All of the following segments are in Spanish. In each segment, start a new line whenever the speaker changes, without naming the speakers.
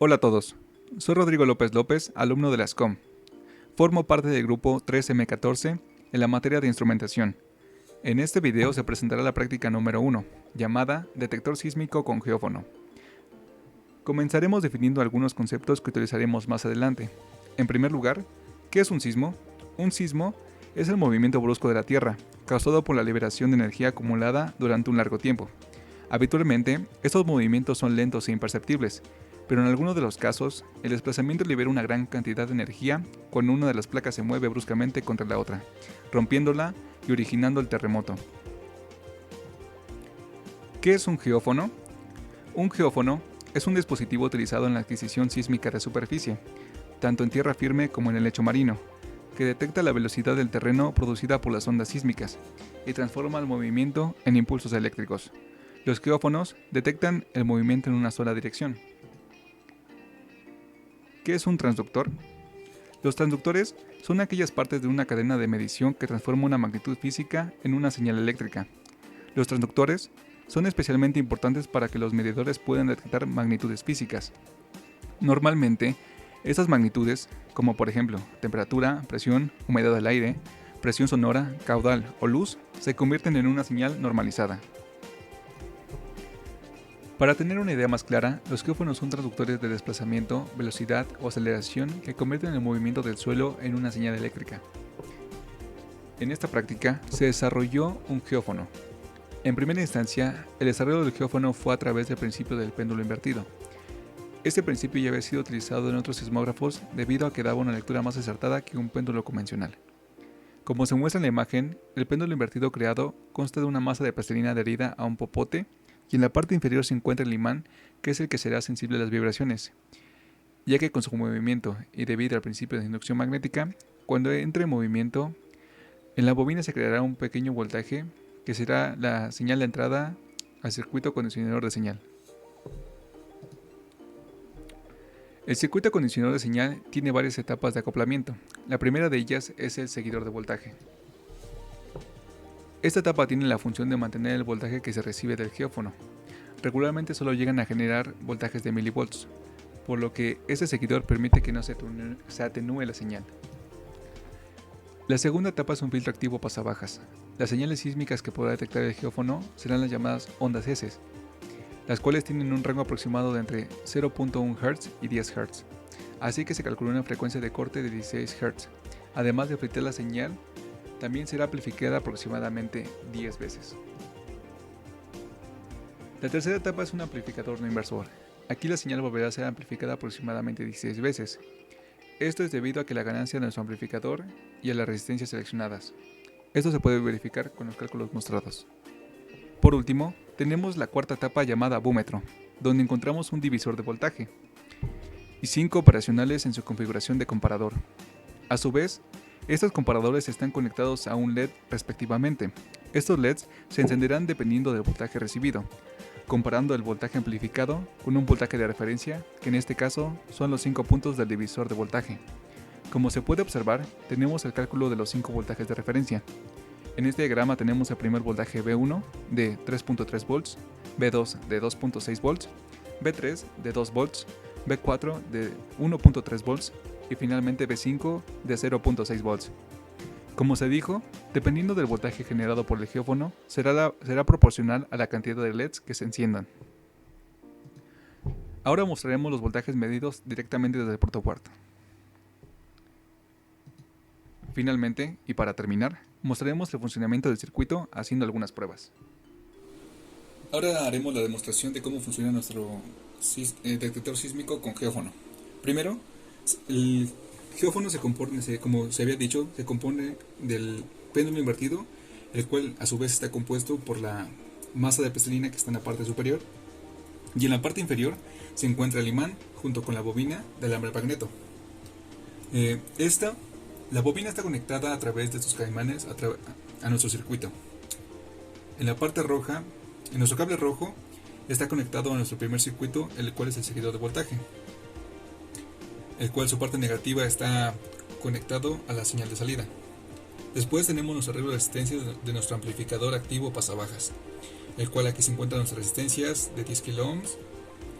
Hola a todos, soy Rodrigo López López, alumno de la SCOM. Formo parte del grupo 3M14 en la materia de instrumentación. En este video se presentará la práctica número 1, llamada Detector sísmico con geófono. Comenzaremos definiendo algunos conceptos que utilizaremos más adelante. En primer lugar, ¿qué es un sismo? Un sismo es el movimiento brusco de la Tierra, causado por la liberación de energía acumulada durante un largo tiempo. Habitualmente, estos movimientos son lentos e imperceptibles, pero en algunos de los casos, el desplazamiento libera una gran cantidad de energía cuando una de las placas se mueve bruscamente contra la otra, rompiéndola y originando el terremoto. ¿Qué es un geófono? Un geófono es un dispositivo utilizado en la adquisición sísmica de superficie, tanto en tierra firme como en el lecho marino, que detecta la velocidad del terreno producida por las ondas sísmicas y transforma el movimiento en impulsos eléctricos. Los geófonos detectan el movimiento en una sola dirección. ¿Qué es un transductor? Los transductores son aquellas partes de una cadena de medición que transforma una magnitud física en una señal eléctrica. Los transductores son especialmente importantes para que los medidores puedan detectar magnitudes físicas. Normalmente, estas magnitudes, como por ejemplo temperatura, presión, humedad del aire, presión sonora, caudal o luz, se convierten en una señal normalizada. Para tener una idea más clara, los geófonos son traductores de desplazamiento, velocidad o aceleración que convierten el movimiento del suelo en una señal eléctrica. En esta práctica se desarrolló un geófono. En primera instancia, el desarrollo del geófono fue a través del principio del péndulo invertido. Este principio ya había sido utilizado en otros sismógrafos debido a que daba una lectura más acertada que un péndulo convencional. Como se muestra en la imagen, el péndulo invertido creado consta de una masa de plastilina adherida a un popote y en la parte inferior se encuentra el imán, que es el que será sensible a las vibraciones, ya que con su movimiento y debido al principio de inducción magnética, cuando entre en movimiento, en la bobina se creará un pequeño voltaje que será la señal de entrada al circuito condicionador de señal. El circuito condicionador de señal tiene varias etapas de acoplamiento. La primera de ellas es el seguidor de voltaje. Esta etapa tiene la función de mantener el voltaje que se recibe del geófono. Regularmente solo llegan a generar voltajes de milivolts, por lo que este seguidor permite que no se atenúe la señal. La segunda etapa es un filtro activo pasabajas. Las señales sísmicas que podrá detectar el geófono serán las llamadas ondas S, las cuales tienen un rango aproximado de entre 0.1 Hz y 10 Hz, así que se calcula una frecuencia de corte de 16 Hz. Además de filtrar la señal, también será amplificada aproximadamente 10 veces. La tercera etapa es un amplificador no inversor. Aquí la señal volverá a ser amplificada aproximadamente 16 veces. Esto es debido a que la ganancia de nuestro amplificador y a las resistencias seleccionadas. Esto se puede verificar con los cálculos mostrados. Por último, tenemos la cuarta etapa llamada búmetro, donde encontramos un divisor de voltaje y 5 operacionales en su configuración de comparador. A su vez, estos comparadores están conectados a un LED respectivamente. Estos LEDs se encenderán dependiendo del voltaje recibido, comparando el voltaje amplificado con un voltaje de referencia, que en este caso son los 5 puntos del divisor de voltaje. Como se puede observar, tenemos el cálculo de los 5 voltajes de referencia. En este diagrama tenemos el primer voltaje B1 de 3.3 volts, B2 de 2.6 volts, B3 de 2 volts, B4 de 1.3 volts y finalmente B5 de 0.6 volts. Como se dijo, dependiendo del voltaje generado por el geófono, será proporcional a la cantidad de LEDs que se enciendan. Ahora mostraremos los voltajes medidos directamente desde el protoboard. Finalmente, y para terminar, mostraremos el funcionamiento del circuito haciendo algunas pruebas. Ahora haremos la demostración de cómo funciona nuestro detector sísmico con geófono. Primero, el geófono como se había dicho, se compone del péndulo invertido, el cual a su vez está compuesto por la masa de plastilina que está en la parte superior, y en la parte inferior se encuentra el imán junto con la bobina del alambre magneto. La bobina está conectada a través de estos caimanes a nuestro circuito. En la parte roja, en nuestro cable rojo, está conectado a nuestro primer circuito, el cual es el seguidor de voltaje, el cual su parte negativa está conectado a la señal de salida. Después tenemos nuestro arreglo de resistencias de nuestro amplificador activo pasabajas, el cual aquí se encuentran nuestras resistencias de 10 kΩ,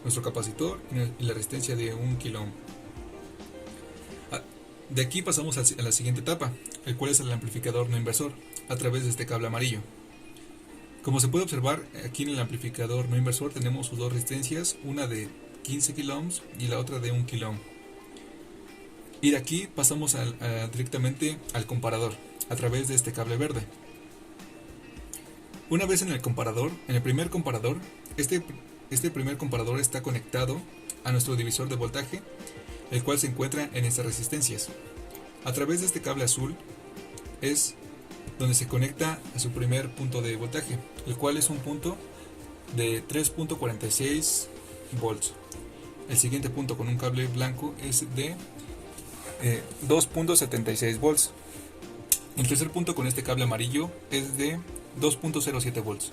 nuestro capacitor y la resistencia de 1 kilo ohm. De aquí pasamos a la siguiente etapa, el cual es el amplificador no inversor, a través de este cable amarillo. Como se puede observar, aquí en el amplificador no inversor tenemos sus dos resistencias, una de 15 kilo ohms y la otra de 1 kilo ohm. Y de aquí pasamos directamente al comparador, a través de este cable verde. Una vez en el primer comparador, este primer comparador está conectado a nuestro divisor de voltaje, el cual se encuentra en estas resistencias. A través de este cable azul es donde se conecta a su primer punto de voltaje, el cual es un punto de 3.46 volts. El siguiente punto con un cable blanco es de 2.76 volts. El tercer punto con este cable amarillo es de 2.07 volts.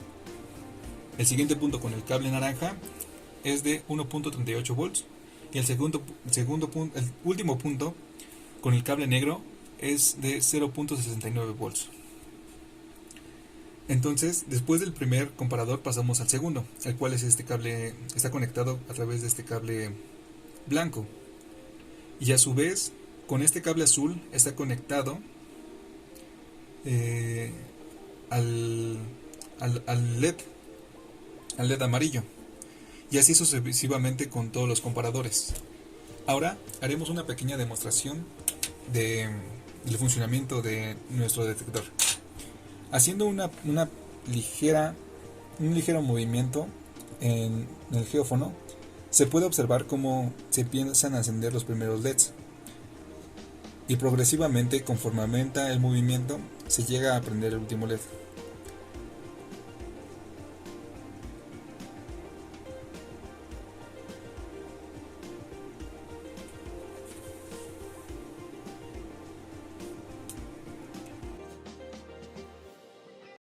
El siguiente punto con el cable naranja es de 1.38 volts. Y el último punto con el cable negro es de 0.69 volts. Entonces, después del primer comparador pasamos al segundo, el cual es este cable, está conectado a través de este cable blanco. Y a su vez, con este cable azul está conectado al LED amarillo. Y así sucesivamente con todos los comparadores. Ahora haremos una pequeña demostración del funcionamiento de nuestro detector. Haciendo un ligero movimiento en el geófono, se puede observar cómo se empiezan a encender los primeros LEDs. Y progresivamente, conforme aumenta el movimiento, se llega a prender el último LED.